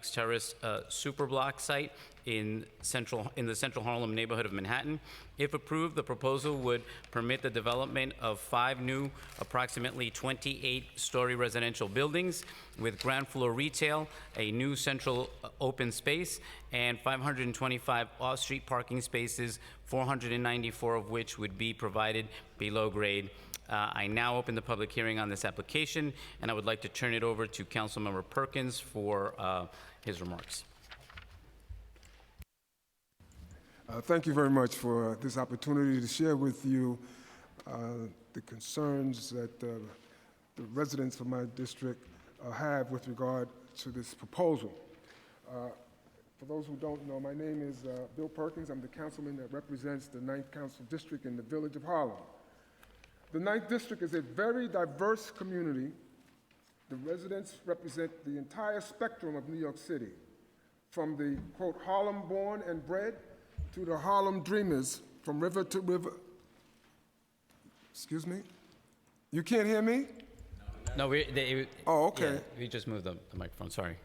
Lenox Terrace superblock site in the central Harlem neighborhood of Manhattan. If approved, the proposal would permit the development of 5 new, approximately 28-story residential buildings with ground floor retail, a new central open space, and 525 off-street parking spaces, 494 of which would be provided below grade. I now open the public hearing on this application, and I would like to turn it over to Councilmember Perkins for his remarks. Thank you very much for this opportunity to share with you the concerns that the residents of my district have with regard to this proposal. For those who don't know, my name is Bill Perkins. I'm the councilman that represents the 9th Council District in the village of Harlem. The 9th District is a very diverse community. The residents represent the entire spectrum of New York City, from the, quote, Harlem born and bred to the Harlem dreamers, from river to river. Excuse me? You can't hear me? No, oh, okay. Yeah, we just moved the microphone, sorry.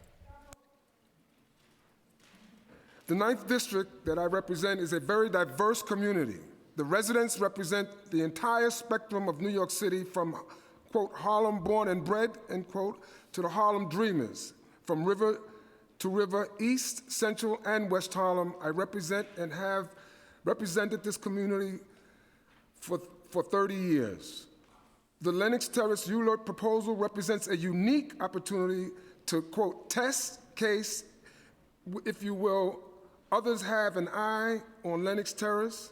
The 9th District that I represent is a very diverse community. The residents represent the entire spectrum of New York City, from, quote, Harlem born and bred, end quote, to the Harlem dreamers, from river to river, East, Central, and West Harlem. I represent and have represented this community for 30 years. The Lenox Terrace ULURP proposal represents a unique opportunity to, quote, test case, if you will. Others have an eye on Lenox Terrace.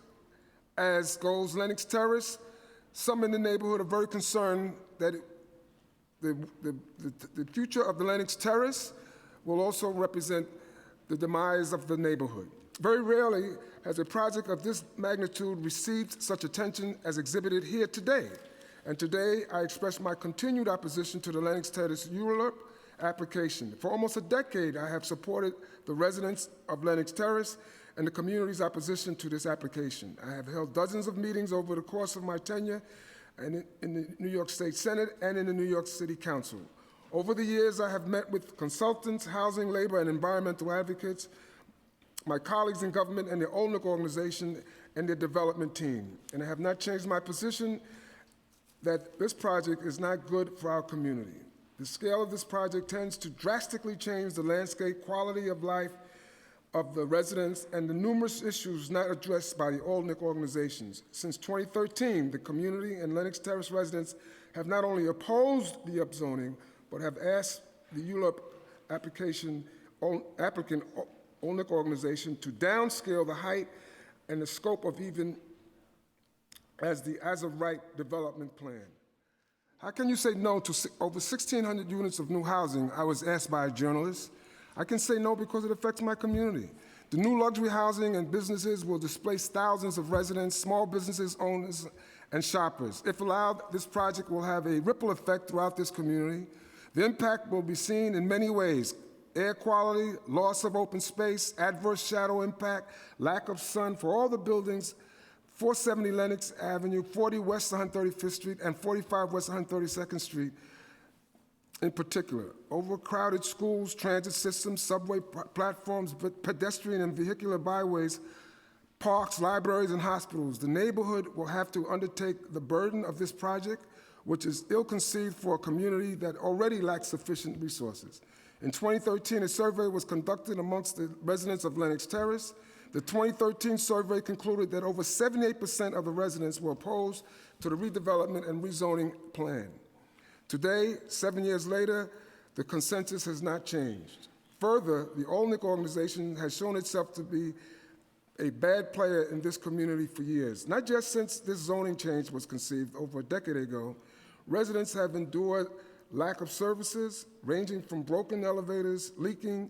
As goes Lenox Terrace, some in the neighborhood are very concerned that the future of the Lenox Terrace will also represent the demise of the neighborhood. Very rarely has a project of this magnitude received such attention as exhibited here today. And today, I express my continued opposition to the Lenox Terrace ULURP application. For almost a decade, I have supported the residents of Lenox Terrace and the community's opposition to this application. I have held dozens of meetings over the course of my tenure and in the New York State Senate and in the New York City Council. Over the years, I have met with consultants, housing, labor, and environmental advocates, my colleagues in government, and the Olnick organization and their development team. And I have not changed my position that this project is not good for our community. The scale of this project tends to drastically change the landscape, quality of life of the residents, and the numerous issues not addressed by the Olnick organizations. Since 2013, the community and Lenox Terrace residents have not only opposed the upzoning, but have asked the ULURP applicant Olnick organization to downscale the height and the scope of even as of right development plan. How can you say no to over 1,600 units of new housing? I was asked by a journalist. I can say no because it affects my community. The new luxury housing and businesses will displace thousands of residents, small businesses, owners, and shoppers. If allowed, this project will have a ripple effect throughout this community. The impact will be seen in many ways: air quality, loss of open space, adverse shadow impact, lack of sun for all the buildings, 470 Lenox Avenue, 40 West 135th Street, and 45 West 132nd Street in particular. Overcrowded schools, transit systems, subway platforms, pedestrian and vehicular byways, parks, libraries, and hospitals. The neighborhood will have to undertake the burden of this project, which is ill-conceived for a community that already lacks sufficient resources. In 2013, a survey was conducted amongst the residents of Lenox Terrace. The 2013 survey concluded that over 78% of the residents were opposed to the redevelopment and rezoning plan. Today, 7 years later, the consensus has not changed. Further, the Olnick organization has shown itself to be a bad player in this community for years. Not just since this zoning change was conceived over a decade ago, residents have endured lack of services ranging from broken elevators, leaking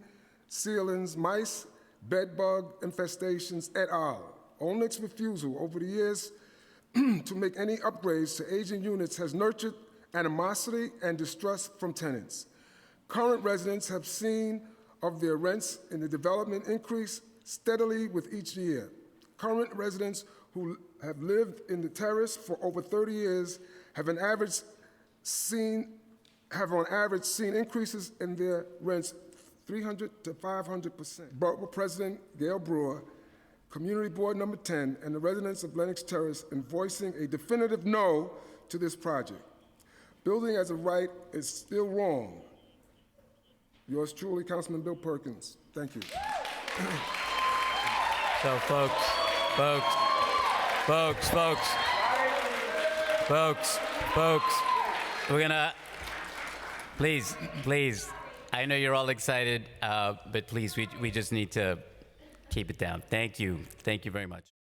ceilings, mice, bed bug infestations, et al. Olnick's refusal over the years to make any upgrades to aging units has nurtured animosity and distrust from tenants. Current residents have seen of their rents in the development increase steadily with each year. Current residents who have lived in the terrace for over 30 years have on average seen increases in their rents 300 to 500%. Borough President Gail Brewer, Community Board Number 10, and the residents of Lenox Terrace in voicing a definitive no to this project. Building as a right is still wrong. Yours truly, Councilman Bill Perkins. Thank you. So folks, we're gonna, please, I know you're all excited, but please, we just need to keep it down. Thank you very much.